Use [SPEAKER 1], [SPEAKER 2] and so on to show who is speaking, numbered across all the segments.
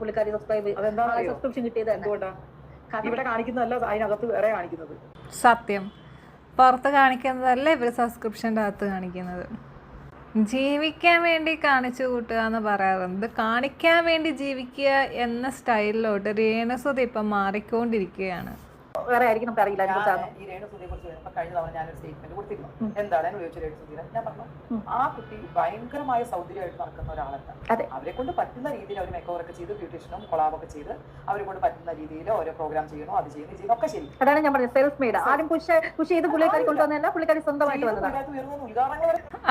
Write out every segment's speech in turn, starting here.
[SPEAKER 1] പുള്ളിക്കാരി സബ്സ്ക്രിപ്ഷൻ കിട്ടിയത് തന്നെ.
[SPEAKER 2] ഇവിടെ കാണിക്കുന്നതല്ല അതിനകത്ത് വേറെ കാണിക്കുന്നത്.
[SPEAKER 3] സത്യം പുറത്ത് കാണിക്കുന്നതല്ല ഇവർ സബ്സ്ക്രിപ്ഷൻ്റെ അകത്ത് കാണിക്കുന്നത്. ജീവിക്കാൻ വേണ്ടി കാണിച്ചു കൂട്ടുക എന്ന് പറയാറുണ്ട്. കാണിക്കാൻ വേണ്ടി ജീവിക്കുക എന്ന സ്റ്റൈലിലോട്ട് രേണുസുതി ഇപ്പം മാറിക്കൊണ്ടിരിക്കുകയാണ്.
[SPEAKER 1] വേറെ ആയിരിക്കും നമുക്ക് അറിയില്ല.
[SPEAKER 2] ഈ രേണുസുതിയെ കുറിച്ച് കഴിഞ്ഞ തവണ ഞാനൊരു സ്റ്റേറ്റ്മെന്റ് കൊടുത്തിരുന്നു. എന്താണ് ചോദിച്ചു രേണുസുതിയെ? ഞാൻ പറഞ്ഞു ആ കുട്ടി ഭയങ്കരമായ സൗന്ദര്യമായിട്ട് നടക്കുന്ന ഒരാളല്ല. അവരെ കൊണ്ട് പറ്റുന്ന രീതിയിൽ അവർ മേക്കോവർ ഒക്കെ ചെയ്ത് ബ്യൂട്ടീഷ്യനും കൊളാബൊക്കെ ചെയ്ത് അവരെ കൊണ്ട് പറ്റുന്ന രീതിയിൽ ഓരോ പ്രോഗ്രാം ചെയ്യണോ അത് ചെയ്യുന്നു ചെയ്യുന്നു ഒക്കെ ശരി.
[SPEAKER 1] അതാണ് ഞാൻ പറഞ്ഞത്, സെൽഫ് മെയ്ഡ്. ആരും പുഷ് ചെയ്ത് പുള്ളിക്കാരി കൊണ്ടുവന്നല്ല, പുള്ളിക്കാരി സ്വന്തമായിട്ട് വന്നതാണ്.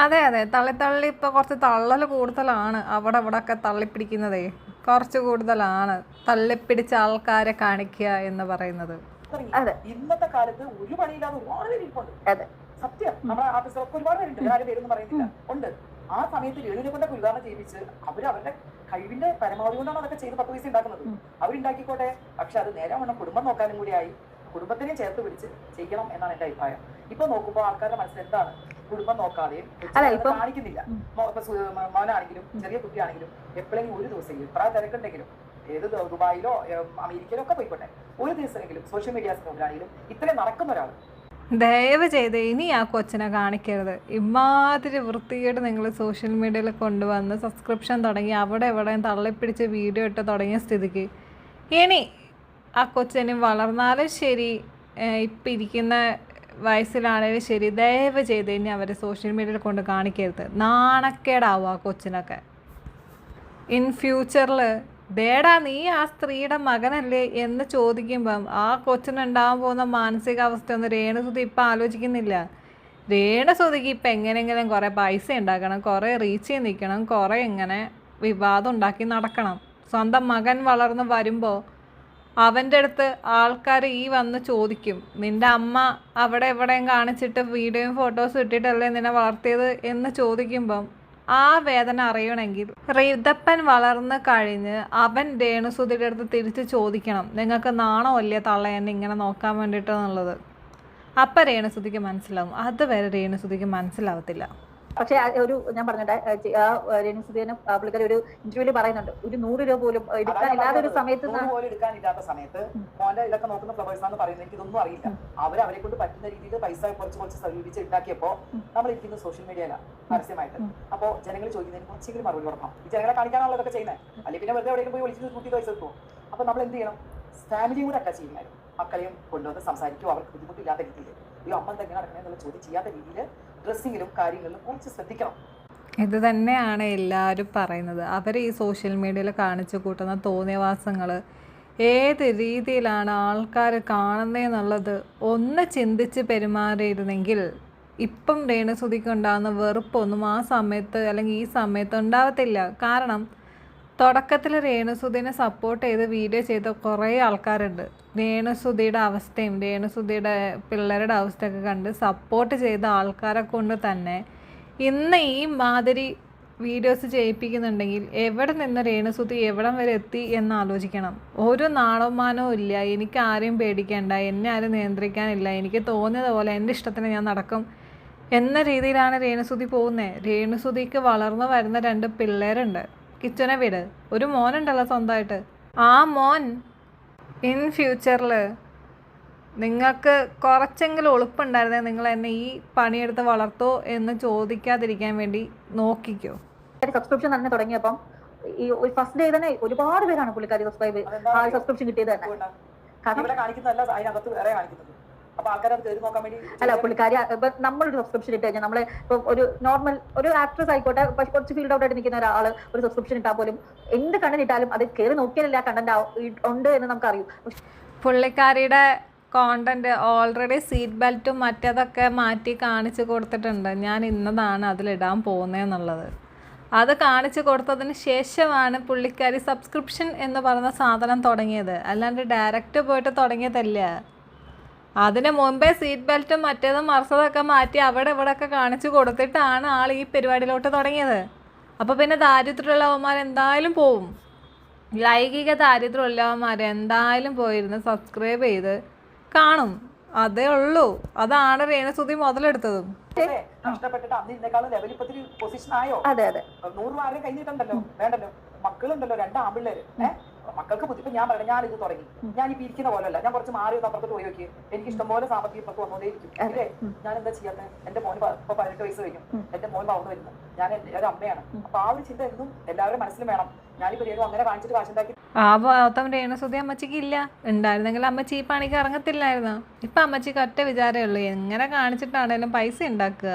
[SPEAKER 3] അതെ അതെ, തള്ളി ഇപ്പൊ കുറച്ച് തള്ളൽ കൂടുതലാണ്. അവിടെ ഒക്കെ തള്ളിപ്പിടിക്കുന്നതേ കുറച്ച് കൂടുതലാണ്. തള്ളിപ്പിടിച്ച ആൾക്കാരെ കാണിക്കുക എന്ന് പറയുന്നത്.
[SPEAKER 2] ഇന്നത്തെ കാലത്ത് ഒരു പണിയില്ലാതെ ഒരുപാട് പേര് ഇരിപ്പുണ്ട്. സത്യം, നമ്മുടെ ഓഫീസറൊക്കെ ഒരുപാട് പേരുണ്ട്. ആരും പേരൊന്നും പറയുന്നില്ല, ഉണ്ട്. ആ സമയത്ത് രേണുവിനെ കൊണ്ടൊക്കെ ഉദ്ഘാടനം ചെയ്യിപ്പിച്ച് അവരുടെ കഴിവിന്റെ പരമാവധി കൊണ്ടാണ് അതൊക്കെ ചെയ്ത് 10 പൈസ ഉണ്ടാക്കുന്നത്. അവരുണ്ടാക്കിക്കോട്ടെ. പക്ഷെ അത് നേരെ വണ്ണം കുടുംബം നോക്കാനും കൂടിയായി കുടുംബത്തിനെയും ചേർത്ത് പിടിച്ച് ചെയ്യണം എന്നാണ് എന്റെ അഭിപ്രായം. ഇപ്പൊ നോക്കുമ്പോൾ ആൾക്കാരുടെ മനസ്സിൽ എന്താണ്, കുടുംബം നോക്കാതെയും കാണിക്കുന്നില്ല. മോനാണെങ്കിലും ചെറിയ കുട്ടിയാണെങ്കിലും എപ്പോഴെങ്കിലും ഒരു ദിവസം എത്ര തിരക്കുണ്ടെങ്കിലും ഏത് ദുബായിലോ അമേരിക്കയിലോ ഒക്കെ പോയിക്കോട്ടെ, ഒരു ദിവസമെങ്കിലും സോഷ്യൽ മീഡിയാസ് മുമ്പിലാണെങ്കിലും ഇത്രയും നടക്കുന്ന ഒരാൾ
[SPEAKER 3] ദയവ് ചെയ്ത് ഇനി ആ കൊച്ചിനെ കാണിക്കരുത്. ഇമാതിരി വൃത്തികേട് നിങ്ങൾ സോഷ്യൽ മീഡിയയിൽ കൊണ്ടുവന്ന് സബ്സ്ക്രിപ്ഷൻ തുടങ്ങി അവിടെ എവിടെയും തള്ളിപ്പിടിച്ച് വീഡിയോ ഇട്ട് തുടങ്ങിയ സ്ഥിതിക്ക് ഇനി ആ കൊച്ചിന് വളർന്നാലും ശരി, ഇപ്പം ഇരിക്കുന്ന വയസ്സിലാണെങ്കിലും ശരി, ദയവ് ചെയ്ത് ഇനി അവർ സോഷ്യൽ മീഡിയയിൽ കൊണ്ട് കാണിക്കരുത്. നാണക്കേടാവും ആ കൊച്ചിനൊക്കെ. ഇൻ ഫ്യൂച്ചറിൽ ദേടാ നീ ആ സ്ത്രീയുടെ മകനല്ലേ എന്ന് ചോദിക്കുമ്പം ആ കൊച്ചിനുണ്ടാകാൻ പോകുന്ന മാനസികാവസ്ഥ ഒന്നും രേണുസുതി ഇപ്പം ആലോചിക്കുന്നില്ല. രേണുസുതിക്ക് ഇപ്പം എങ്ങനെയെങ്കിലും കുറേ പൈസ ഉണ്ടാക്കണം, കുറേ റീച്ച് ചെയ്ത് നിൽക്കണം, കുറേ ഇങ്ങനെ വിവാദം ഉണ്ടാക്കി നടക്കണം. സ്വന്തം മകൻ വളർന്ന് വരുമ്പോൾ അവൻ്റെ അടുത്ത് ആൾക്കാർ വന്ന് ചോദിക്കും, നിൻ്റെ അമ്മ അവിടെ എവിടെയും കാണിച്ചിട്ട് വീഡിയോയും ഫോട്ടോസും ഇട്ടിട്ടല്ലേ നിന്നെ വളർത്തിയത് എന്ന് ചോദിക്കുമ്പം ആ വേദന അറിയണമെങ്കിൽ റിതപ്പൻ വളർന്ന് കഴിഞ്ഞ് അവൻ രേണുസുതിയുടെ അടുത്ത് തിരിച്ച് ചോദിക്കണം, നിങ്ങൾക്ക് നാണമല്ലേ തള്ള എന്നെ ഇങ്ങനെ നോക്കാൻ വേണ്ടിയിട്ടെന്നുള്ളത്. അപ്പം രേണുസുതിക്ക് മനസ്സിലാവും. അതുവരെ രേണുസുതിക്ക് മനസ്സിലാവത്തില്ല.
[SPEAKER 1] പക്ഷെ ഒരു ഞാൻ പറഞ്ഞിട്ട് രേണുസുതിനെ പുള്ളിക്കാരി ഒരു ഇന്റർവ്യൂവിൽ പറയുന്നുണ്ട്, ഒരു 100 രൂപ പോലും എടുക്കാനില്ലാത്ത ഒരു സമയത്ത്
[SPEAKER 2] മോന്റെ ഇതൊക്കെ നോക്കുന്ന ഫ്ലവേഴ്സാന്ന് പറയുന്നത് എനിക്ക് ഇതൊന്നും അറിയില്ല. അവരെ കൊണ്ട് പറ്റുന്ന രീതിയിൽ പൈസ കുറച്ച് സ്വരൂപിച്ച് ഉണ്ടാക്കിയപ്പോ നമ്മൾ ഇരിക്കുന്നത് സോഷ്യൽ മീഡിയയിലാണ് പരസ്യമായിട്ട്. അപ്പോ ജനങ്ങൾ ചോദിക്കുന്നതിന് കുറച്ചെങ്കിലും മറുപടി കൊടുക്കണം. ഈ ജനങ്ങളെ കാണിക്കാനുള്ളതൊക്കെ ചെയ്യുന്നത്, അല്ലെങ്കിൽ പിന്നെ വെറുതെ എവിടെയെങ്കിലും പോയി വിളിച്ചിട്ട് കൂട്ടി പൈസ കിട്ടുമോ? അപ്പൊ നമ്മൾ എന്ത് ചെയ്യണം? ഫാമിലിയും കൂടെ അറ്റാച്ച് ചെയ്യുന്നത്, മക്കളെയും കൊണ്ടുവന്ന് സംസാരിക്കും, അവർക്ക് ബുദ്ധിമുട്ടില്ലാത്ത രീതിയിൽ ഈ അമ്മ എന്തെങ്കിലും നടക്കണേ എന്നുള്ള ചോദ്യം ചെയ്യാത്ത രീതിയിൽ ഡ്രസ്സിങ്ങിലും കാര്യങ്ങളിലും കുറച്ച് ശ്രദ്ധിക്കണം.
[SPEAKER 3] ഇത് തന്നെയാണ് എല്ലാവരും പറയുന്നത്. അവർ ഈ സോഷ്യൽ മീഡിയയിൽ കാണിച്ചു കൂട്ടുന്ന തോന്നിയവാസങ്ങൾ ഏത് രീതിയിലാണ് ആൾക്കാർ കാണുന്നതെന്നുള്ളത് ഒന്ന് ചിന്തിച്ച് പെരുമാറിയിരുന്നെങ്കിൽ ഇപ്പം രേണുസുതിക്ക് ഉണ്ടാകുന്ന വെറുപ്പൊന്നും ആ സമയത്ത് അല്ലെങ്കിൽ ഈ സമയത്ത് ഉണ്ടാവത്തില്ല. കാരണം തുടക്കത്തിൽ രേണുസുതിനെ സപ്പോർട്ട് ചെയ്ത് വീഡിയോ ചെയ്ത കുറേ ആൾക്കാരുണ്ട്. രേണുസുതിയുടെ അവസ്ഥയും രേണുസുതിയുടെ പിള്ളേരുടെ അവസ്ഥയൊക്കെ കണ്ട് സപ്പോർട്ട് ചെയ്ത ആൾക്കാരെ കൊണ്ട് തന്നെ ഇന്ന് ഈ മാതിരി വീഡിയോസ് ചെയ്യിപ്പിക്കുന്നുണ്ടെങ്കിൽ എവിടെ നിന്ന് രേണുസുതി എവിടം വരെ എത്തി എന്ന് ആലോചിക്കണം. ഒരു നാണവമാനവും ഇല്ല, എനിക്ക് ആരെയും പേടിക്കേണ്ട, എന്നെ ആരും നിയന്ത്രിക്കാനില്ല, എനിക്ക് തോന്നിയതുപോലെ എൻ്റെ ഇഷ്ടത്തിന് ഞാൻ നടക്കും എന്ന രീതിയിലാണ് രേണുസുതി പോകുന്നത്. രേണുസുതിക്ക് വളർന്നു വരുന്ന 2 പിള്ളേരുണ്ട്. കിച്ചനെ വീട് ഒരു മോനുണ്ടല്ലോ സ്വന്തമായിട്ട്. ആ മോൻ ഇൻ ഫ്യൂച്ചറിൽ നിങ്ങൾക്ക് കുറച്ചെങ്കിലും ഒളിപ്പുണ്ടായിരുന്നേ നിങ്ങൾ എന്നെ ഈ പണിയെടുത്ത് വളർത്തോ എന്ന് ചോദിക്കാതിരിക്കാൻ വേണ്ടി നോക്കിക്കോ.
[SPEAKER 1] സബ്സ്ക്രിപ്ഷൻ തന്നെ തുടങ്ങിയപ്പം ഈ ഫസ്റ്റ് ഡേ തന്നെ ഒരുപാട് പേരാണ് പുള്ളിക്കാരി സബ്സ്ക്രിപ്ഷൻ കിട്ടിയത് തന്നെ. അല്ല പുള്ളിക്കാരി നമ്മളൊരു സബ്സ്ക്രിപ്ഷൻ ഇട്ട് കഴിഞ്ഞാൽ നമ്മളെ ഇപ്പൊ ഒരു നോർമൽ ഒരു ആക്ട്രസ് ആയിക്കോട്ടെ, പക്ഷെ കുറച്ച് ഫീൽഡ് ഔട്ട് ആയിട്ട് നിൽക്കുന്ന ഒരാള് ഒരു സബ്സ്ക്രിപ്ഷൻ ഇട്ടാൽ പോലും എന്ത് കണ്ടന്റ് ഇട്ടാലും അത് കയറി നോക്കിയാലല്ല കണ്ടന്റ് ഉണ്ട് എന്ന് നമുക്കറിയും.
[SPEAKER 3] പുള്ളിക്കാരിയുടെ കോണ്ടന്റ് ഓൾറെഡി സീറ്റ് ബെൽറ്റും മറ്റേതൊക്കെ മാറ്റി കാണിച്ചു കൊടുത്തിട്ടുണ്ട്. ഞാൻ ഇന്നതാണ് അതിലിടാൻ പോകുന്നതെന്നുള്ളത്. അത് കാണിച്ചു കൊടുത്തതിന് ശേഷമാണ് പുള്ളിക്കാരി സബ്സ്ക്രിപ്ഷൻ എന്ന് പറയുന്ന സാധനം തുടങ്ങിയത്. അല്ലാണ്ട് ഡയറക്റ്റ് പോയിട്ട് തുടങ്ങിയതല്ല. അതിന് മുമ്പേ സീറ്റ് ബെൽറ്റും മറ്റേതും മറിച്ചതൊക്കെ മാറ്റി അവിടെ ഇവിടെയൊക്കെ കാണിച്ചു കൊടുത്തിട്ടാണ് ആൾ ഈ പരിപാടിയിലോട്ട് തുടങ്ങിയത്. അപ്പോൾ പിന്നെ ദാരിദ്ര്യമുള്ളവന്മാർ എന്തായാലും പോവും. ലൈംഗിക ദാരിദ്ര്യമുള്ളവന്മാർ എന്തായാലും പോയിരുന്ന് സബ്സ്ക്രൈബ് ചെയ്ത് കാണും. അതേ ഉള്ളൂ. അതാണ് രേണുസുതി മുതലെടുത്തതും.
[SPEAKER 2] മക്കളുണ്ടല്ലോ 2 ആൺപിള്ളേര്, മക്കൾക്ക് ബുദ്ധി. ഇപ്പൊ ഞാൻ പറയാം, ഞാനിത് തുടങ്ങി, ഞാനിപ്പോ ഇരിക്കുന്ന പോലല്ല, ഞാൻ കുറച്ച് മാറി അപ്പുറത്തോട്ട് പോയി നോക്കി, എനിക്ക് ഇഷ്ടംപോലെ സാമ്പത്തിക ഇപ്പുറത്ത് വന്നോണ്ടേയിരിക്കും അല്ലേ. ഞാൻ എന്താ ചെയ്യാത്ത? എന്റെ മോന് ഇപ്പൊ 18 വയസ്സ് കഴിഞ്ഞു, എന്റെ മോൻ വളർന്നു വരുന്നു, ഞാൻ ഒരു അമ്മയാണ്. അപ്പൊ ആ ഒരു ചിന്ത എന്നും എല്ലാവരും മനസ്സിലും വേണം. ഞാനിപ്പോ രേണു അങ്ങനെ കാണിച്ചിട്ട് കാശുണ്ടാക്കി
[SPEAKER 3] ആ ഭാഗത്തം രേണുസുതി അമ്മച്ചിക്ക് ഇല്ല. ഉണ്ടായിരുന്നെങ്കിൽ അമ്മച്ചി ഈ പണിക്ക് ഇറങ്ങത്തില്ലായിരുന്നു. ഇപ്പം അമ്മച്ചിക്ക് ഒറ്റ വിചാരമേ ഉള്ളൂ, എങ്ങനെ കാണിച്ചിട്ടാണേലും പൈസ ഉണ്ടാക്കുക,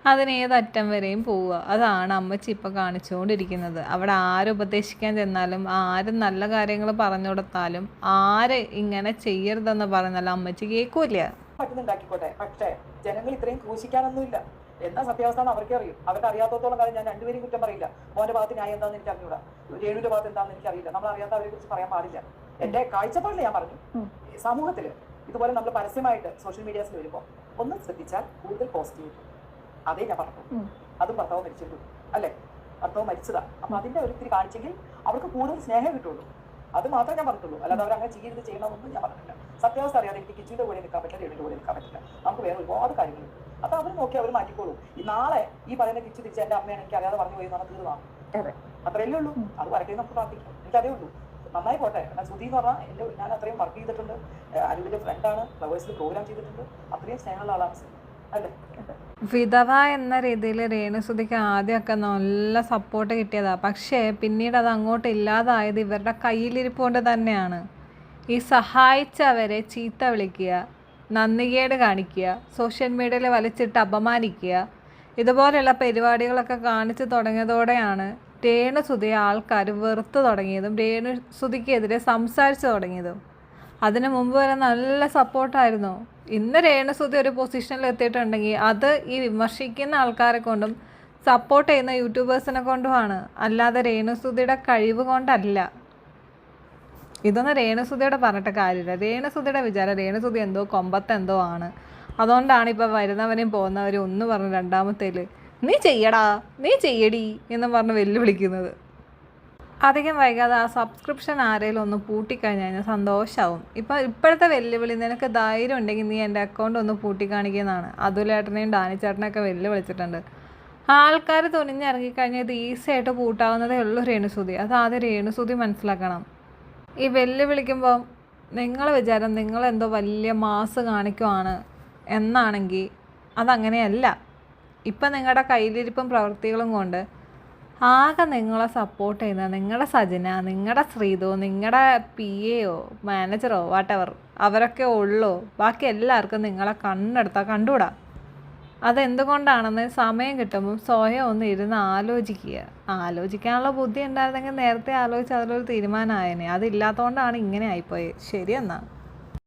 [SPEAKER 3] അതിന് ഏതറ്റം വരെയും പോവുക. അതാണ് അമ്മച്ചി ഇപ്പം കാണിച്ചുകൊണ്ടിരിക്കുന്നത്. അവിടെ ആര് ഉപദേശിക്കാൻ ചെന്നാലും, ആര് നല്ല കാര്യങ്ങൾ പറഞ്ഞു കൊടുത്താലും, ആര് ഇങ്ങനെ ചെയ്യരുതെന്ന് പറഞ്ഞാലും അമ്മച്ചി കേൾക്കൂല.
[SPEAKER 2] പറ്റുന്നുണ്ടാക്കിക്കോട്ടെ, പക്ഷേ ജനങ്ങൾ ഇത്രയും ക്രൂശിക്കാനൊന്നുമില്ല. എന്താ സത്യാവസ്ഥ എന്ന് അവർക്ക് അറിയും. അവർക്ക് അറിയാത്തത്തോളം കാലം ഞാൻ രണ്ടുപേരും കുറ്റം പറയില്ല. മോന്റെ ഭാഗത്ത് ന്യായം എന്താണെന്ന് എനിക്ക് അറിഞ്ഞൂടാ, രേണുവിന്റെ ഭാഗത്ത് എന്താണെന്ന് എനിക്ക് അറിയില്ല. നമ്മൾ അറിയാത്തവരെ കുറിച്ച് പറയാൻ പാടില്ല. എന്റെ കാഴ്ചപ്പാടിൽ ഞാൻ പറഞ്ഞു, സമൂഹത്തിൽ ഇതുപോലെ നമ്മൾ പരസ്യമായിട്ട് സോഷ്യൽ മീഡിയാസിൽ വരുമ്പോൾ ഒന്ന് ശ്രദ്ധിച്ചാൽ കൂടുതൽ പോസിറ്റീവ്. അതേ ഞാൻ പറഞ്ഞു. അതും ഭർത്താവ് മരിച്ചിട്ടു അല്ലെ, ഭർത്താവ് മരിച്ചതാ. അപ്പൊ അതിന്റെ ഒരിത്തിരി കാണിച്ചെങ്കിൽ അവർക്ക് കൂടുതൽ സ്നേഹം കിട്ടുള്ളൂ. അത് മാത്രമേ ഞാൻ പറഞ്ഞിട്ടുള്ളൂ. അല്ലാതെ അവർ അങ്ങനെ ചെയ്യണമെന്നൊന്നും ഞാൻ പറഞ്ഞില്ല. സത്യാവസ്ഥ അറിയാതെ എനിക്ക് കിച്ചുവിന്റെ കൂടെ നിൽക്കാൻ പറ്റില്ല, രേണുവിന്റെ കൂടെ നിൽക്കാൻ പറ്റില്ല. നമുക്ക് വേറെ ഒരുപാട് കാര്യങ്ങളുണ്ട്. അപ്പൊ അവർ നോക്കി അവർ മാറ്റിക്കോളൂ. ഈ നാളെ ഈ പറയുന്ന കിച്ചു തിരിച്ച് എന്റെ അമ്മയാണ് എനിക്ക് അറിയാതെ പറഞ്ഞു പോയി എന്നാണ് തീർന്നാണ്. അത്രയല്ലേ ഉള്ളൂ. അത് വരട്ടെ നമുക്ക് പ്രാർത്ഥിക്കാം. എനിക്കതേ ഉള്ളൂ. നന്നായി പോട്ടെ. ശ്രുതി എന്ന് പറഞ്ഞാൽ ഞാൻ അത്രയും വർക്ക് ചെയ്തിട്ടുണ്ട്, അനുവിന്റെ ഫ്രണ്ടാണ്, ഫ്ലവേഴ്സിൽ പ്രോഗ്രാം ചെയ്തിട്ടുണ്ട്, അത്രയും സ്നേഹമുള്ള ആളാണ് അല്ലേ.
[SPEAKER 3] വിധവ എന്ന രീതിയിൽ രേണുസുതിക്ക് ആദ്യമൊക്കെ നല്ല സപ്പോർട്ട് കിട്ടിയതാണ്. പക്ഷേ പിന്നീട് അത് അങ്ങോട്ട് ഇല്ലാതായത് ഇവരുടെ കയ്യിലിരിപ്പ് കൊണ്ട് തന്നെയാണ്. ഈ സഹായിച്ചവരെ ചീത്ത വിളിക്കുക, നന്ദികേട് കാണിക്കുക, സോഷ്യൽ മീഡിയയിൽ വലിച്ചിട്ട് അപമാനിക്കുക, ഇതുപോലെയുള്ള പരിപാടികളൊക്കെ കാണിച്ചു തുടങ്ങിയതോടെയാണ് രേണുസുതിയെ ആൾക്കാർ വെറുത്ത് തുടങ്ങിയതും രേണുസുതിക്കെതിരെ സംസാരിച്ചു തുടങ്ങിയതും. അതിനു മുമ്പ് വരെ നല്ല സപ്പോർട്ടായിരുന്നു. ഇന്ന് രേണുസുതി ഒരു പൊസിഷനിൽ എത്തിയിട്ടുണ്ടെങ്കിൽ അത് ഈ വിമർശിക്കുന്ന ആൾക്കാരെ കൊണ്ടും സപ്പോർട്ട് ചെയ്യുന്ന യൂട്യൂബേഴ്സിനെ കൊണ്ടുമാണ്, അല്ലാതെ രേണുസുതിയുടെ കഴിവ് കൊണ്ടല്ല. ഇതൊന്നും രേണുസുതിയോട് പറഞ്ഞിട്ട് കാര്യമില്ല. രേണുസുതിയുടെ വിചാരം രേണുസുതി എന്തോ കൊമ്പത്തെന്തോ ആണ്. അതുകൊണ്ടാണ് ഇപ്പോൾ വരുന്നവരെയും പോകുന്നവരും ഒന്ന് പറഞ്ഞ് രണ്ടാമത്തേൽ നീ ചെയ്യടാ, നീ ചെയ്യടി എന്ന് പറഞ്ഞ് വെല്ലുവിളിക്കുന്നത്. അധികം വൈകാതെ ആ സബ്സ്ക്രിപ്ഷൻ ആരെങ്കിലും ഒന്ന് പൂട്ടിക്കഴിഞ്ഞാൽ സന്തോഷമാവും. ഇപ്പോഴത്തെ വെല്ലുവിളി, നിനക്ക് ധൈര്യം ഉണ്ടെങ്കിൽ നീ എൻ്റെ അക്കൗണ്ട് ഒന്ന് പൂട്ടിക്കാണിക്കുന്നതാണ്. അതുലേട്ടനെയും ഡാനിച്ചേട്ടനെയൊക്കെ വെല്ലുവിളിച്ചിട്ടുണ്ട്. ആൾക്കാർ തുനിഞ്ഞിറങ്ങിക്കഴിഞ്ഞാൽ ഇത് ഈസി ആയിട്ട് പൂട്ടാവുന്നതേ ഉള്ളൂ രേണുസുതി. അത് ആദ്യം രേണുസുതി മനസ്സിലാക്കണം. ഈ വെല്ലുവിളിക്കുമ്പോൾ നിങ്ങൾ വിചാരം നിങ്ങളെന്തോ വലിയ മാസ് കാണിക്കുവാണ് എന്നാണെങ്കിൽ അതങ്ങനെയല്ല. ഇപ്പം നിങ്ങളുടെ കയ്യിലിരിപ്പും പ്രവൃത്തികളും കൊണ്ട് ആകെ നിങ്ങളെ സപ്പോർട്ട് ചെയ്യുന്ന നിങ്ങളുടെ സജന, നിങ്ങളുടെ ശ്രീതു, നിങ്ങളുടെ PA മാനേജറോ വാട്ടെവർ അവരൊക്കെ ഉള്ളൂ. ബാക്കി എല്ലാവർക്കും നിങ്ങളെ കണ്ണെടുത്താൽ കണ്ടുകൂടാ. അതെന്തുകൊണ്ടാണെന്ന് സമയം കിട്ടുമ്പം സ്വയം ഒന്ന് ഇരുന്ന് ആലോചിക്കുക. ആലോചിക്കാനുള്ള ബുദ്ധി ഉണ്ടായിരുന്നെങ്കിൽ നേരത്തെ ആലോചിച്ച് അതിലൊരു തീരുമാനമായേനെ. അതില്ലാത്തതുകൊണ്ടാണ് ഇങ്ങനെ ആയിപ്പോയത്. ശരി എന്നാൽ.